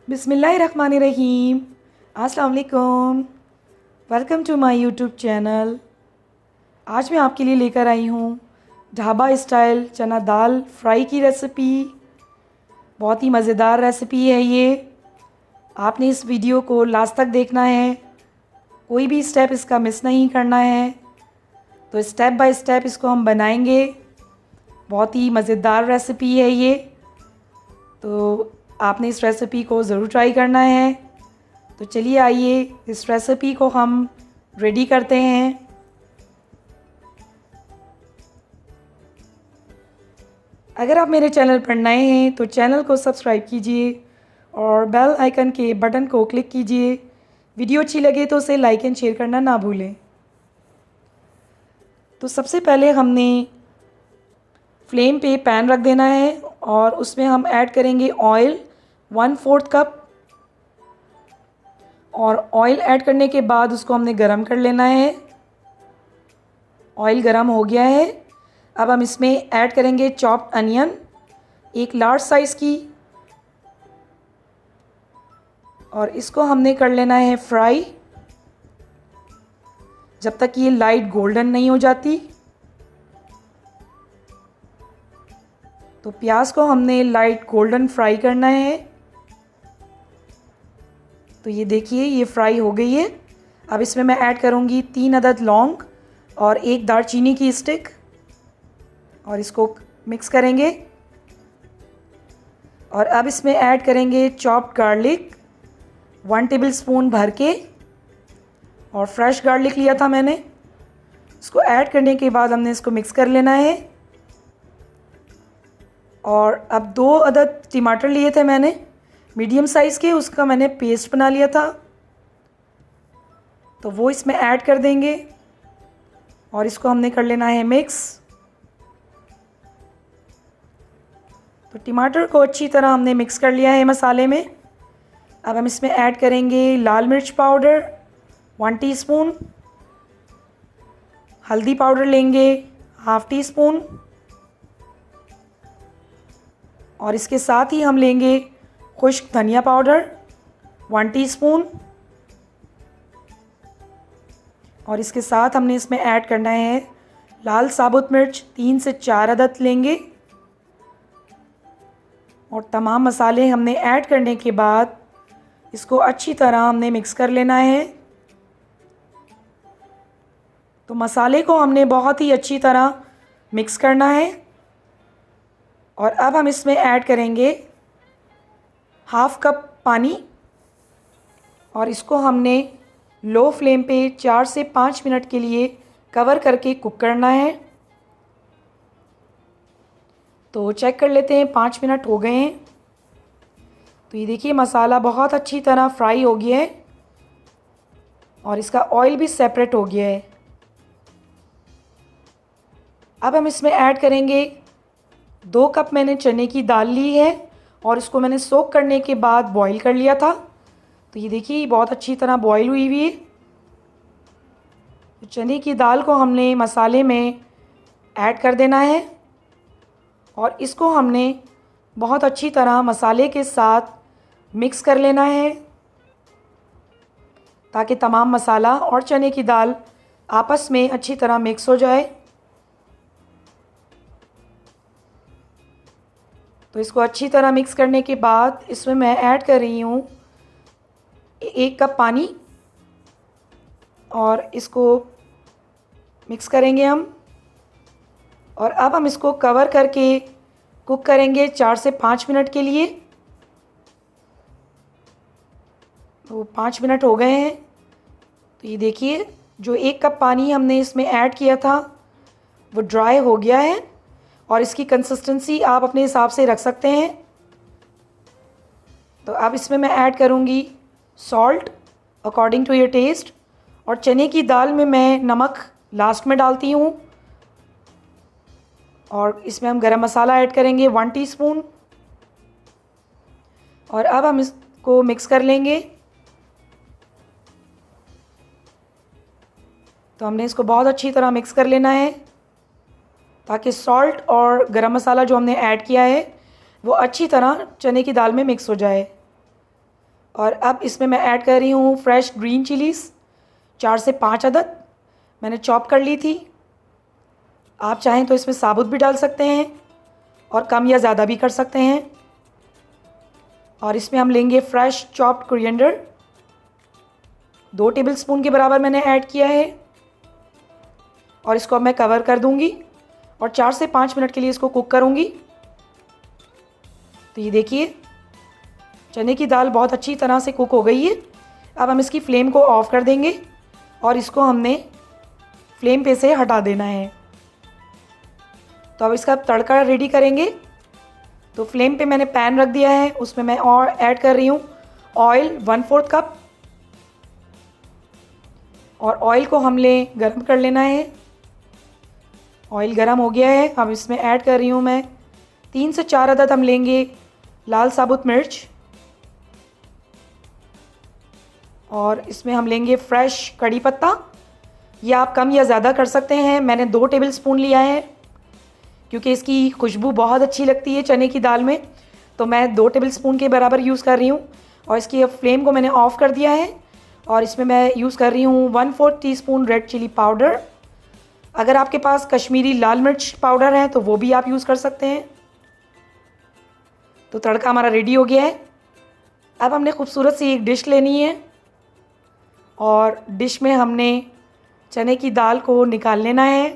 बिस्मिल्लाहिर्रहमानिर्रहीम। अस्सलाम वालेकुम। Welcome to my YouTube channel. आज मैं आपके लिए लेकर आई हूँ ढाबा स्टाइल चना दाल फ्राई की रेसिपी। बहुत ही मज़ेदार रेसिपी है ये। आपने इस वीडियो को लास्ट तक देखना है, कोई भी स्टेप इसका मिस नहीं करना है। तो स्टेप बाय स्टेप इसको हम बनाएंगे। बहुत ही मज़ेदार रेसिपी है ये, तो आपने इस रेसिपी को ज़रूर ट्राई करना है। तो चलिए आइए इस रेसिपी को हम रेडी करते हैं। अगर आप मेरे चैनल पर नए हैं तो चैनल को सब्सक्राइब कीजिए और बेल आइकन के बटन को क्लिक कीजिए। वीडियो अच्छी लगे तो उसे लाइक एंड शेयर करना ना भूलें। तो सबसे पहले हमने फ्लेम पे पैन रख देना है और उसमें हम ऐड करेंगे ऑयल 1/4 कप। और ऑयल ऐड करने के बाद उसको हमने गरम कर लेना है। ऑयल गरम हो गया है। अब हम इसमें ऐड करेंगे चॉप्ड अनियन, एक लार्ज साइज़ की, और इसको हमने कर लेना है फ्राई जब तक ये लाइट गोल्डन नहीं हो जाती। तो प्याज को हमने लाइट गोल्डन फ्राई करना है। तो ये देखिए ये फ्राई हो गई है। अब इसमें मैं ऐड करूँगी 3 अदद लौंग और 1 दालचीनी की स्टिक, और इसको मिक्स करेंगे। और अब इसमें ऐड करेंगे चॉप्ड गार्लिक 1 टेबलस्पून भर के, और फ्रेश गार्लिक लिया था मैंने। इसको ऐड करने के बाद हमने इसको मिक्स कर लेना है। और अब 2 अदद टमाटर लिए थे मैंने मीडियम साइज़ के, उसका मैंने पेस्ट बना लिया था, तो वो इसमें ऐड कर देंगे और इसको हमने कर लेना है मिक्स। तो टमाटर को अच्छी तरह हमने मिक्स कर लिया है मसाले में। अब हम इसमें ऐड करेंगे लाल मिर्च पाउडर 1 टीस्पून, हल्दी पाउडर लेंगे 1/2 टीस्पून, और इसके साथ ही हम लेंगे खुश्क धनिया पाउडर 1 टीस्पून, और इसके साथ हमने इसमें ऐड करना है लाल साबुत मिर्च 3 से 4 अदद लेंगे। और तमाम मसाले हमने ऐड करने के बाद इसको अच्छी तरह हमने मिक्स कर लेना है। तो मसाले को हमने बहुत ही अच्छी तरह मिक्स करना है। और अब हम इसमें ऐड करेंगे 1/2 कप पानी, और इसको हमने लो फ्लेम पे 4 से 5 मिनट के लिए कवर करके कुक करना है। तो चेक कर लेते हैं, 5 मिनट हो गए हैं। तो ये देखिए मसाला बहुत अच्छी तरह फ्राई हो गया है और इसका ऑयल भी सेपरेट हो गया है। अब हम इसमें ऐड करेंगे 2 कप मैंने चने की दाल ली है और इसको मैंने सोक करने के बाद बॉईल कर लिया था। तो ये देखिए बहुत अच्छी तरह बॉईल हुई है। तो चने की दाल को हमने मसाले में ऐड कर देना है और इसको हमने बहुत अच्छी तरह मसाले के साथ मिक्स कर लेना है, ताकि तमाम मसाला और चने की दाल आपस में अच्छी तरह मिक्स हो जाए। तो इसको अच्छी तरह मिक्स करने के बाद इसमें मैं ऐड कर रही हूँ 1 कप पानी, और इसको मिक्स करेंगे हम। और अब हम इसको कवर करके कुक करेंगे 4 से 5 मिनट के लिए। तो 5 मिनट हो गए हैं। तो ये देखिए जो 1 कप पानी हमने इसमें ऐड किया था वो ड्राई हो गया है, और इसकी कंसिस्टेंसी आप अपने हिसाब से रख सकते हैं। तो अब इसमें मैं ऐड करूँगी salt according to your taste, और चने की दाल में मैं नमक लास्ट में डालती हूँ। और इसमें हम गरम मसाला ऐड करेंगे 1 टीस्पून, और अब हम इसको मिक्स कर लेंगे। तो हमने इसको बहुत अच्छी तरह मिक्स कर लेना है, ताकि सॉल्ट और गरम मसाला जो हमने ऐड किया है वो अच्छी तरह चने की दाल में मिक्स हो जाए। और अब इसमें मैं ऐड कर रही हूँ फ्रेश ग्रीन चिलीज़ 4 से 5 अदद मैंने चॉप कर ली थी। आप चाहें तो इसमें साबुत भी डाल सकते हैं और कम या ज़्यादा भी कर सकते हैं। और इसमें हम लेंगे फ्रेश चॉप्ड कोरिएंडर 2 टेबलस्पून के बराबर मैंने ऐड किया है। और इसको अब मैं कवर कर दूंगी और 4 से 5 मिनट के लिए इसको कुक करूंगी। तो ये देखिए चने की दाल बहुत अच्छी तरह से कुक हो गई है। अब हम इसकी फ्लेम को ऑफ़ कर देंगे और इसको हमने फ्लेम पे से हटा देना है। तो अब इसका तड़का रेडी करेंगे। तो फ्लेम पे मैंने पैन रख दिया है, उसमें मैं और ऐड कर रही हूँ ऑयल 1/4 कप। और ऑयल को हमने गरम कर लेना है। ऑयल गरम हो गया है। अब इसमें ऐड कर रही हूँ मैं 3 से 4 अदद हम लेंगे लाल साबुत मिर्च। और इसमें हम लेंगे फ्रेश कड़ी पत्ता। या आप कम या ज़्यादा कर सकते हैं। मैंने 2 टेबलस्पून लिया है क्योंकि इसकी खुशबू बहुत अच्छी लगती है चने की दाल में, तो मैं 2 टेबलस्पून के बराबर यूज़ कर रही हूँ। और इसकी फ्लेम को मैंने ऑफ़ कर दिया है। और इसमें मैं यूज़ कर रही हूँ 1/4 टीस्पून रेड चिली पाउडर। अगर आपके पास कश्मीरी लाल मिर्च पाउडर है तो वो भी आप यूज़ कर सकते हैं। तो तड़का हमारा रेडी हो गया है। अब हमने खूबसूरत सी एक डिश लेनी है और डिश में हमने चने की दाल को निकाल लेना है।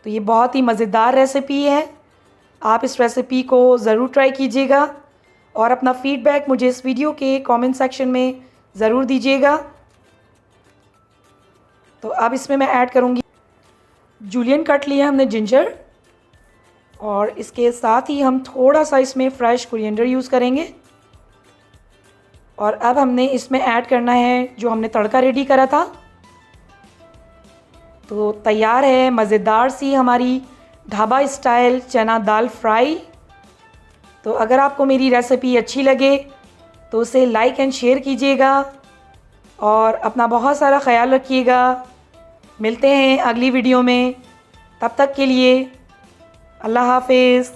तो ये बहुत ही मज़ेदार रेसिपी है। आप इस रेसिपी को ज़रूर ट्राई कीजिएगा और अपना फ़ीडबैक मुझे इस वीडियो के कमेंट सेक्शन में ज़रूर दीजिएगा। तो अब इसमें मैं ऐड करूँगी जूलियन कट लिया हमने जिंजर, और इसके साथ ही हम थोड़ा सा इसमें फ्रेश कोरिएंडर यूज़ करेंगे। और अब हमने इसमें ऐड करना है जो हमने तड़का रेडी करा था। तो तैयार है मज़ेदार सी हमारी ढाबा स्टाइल चना दाल फ्राई। तो अगर आपको मेरी रेसिपी अच्छी लगे तो उसे लाइक एंड शेयर कीजिएगा और अपना बहुत सारा ख्याल रखिएगा। मिलते हैं अगली वीडियो में, तब तक के लिए अल्लाह हाफ़िज़।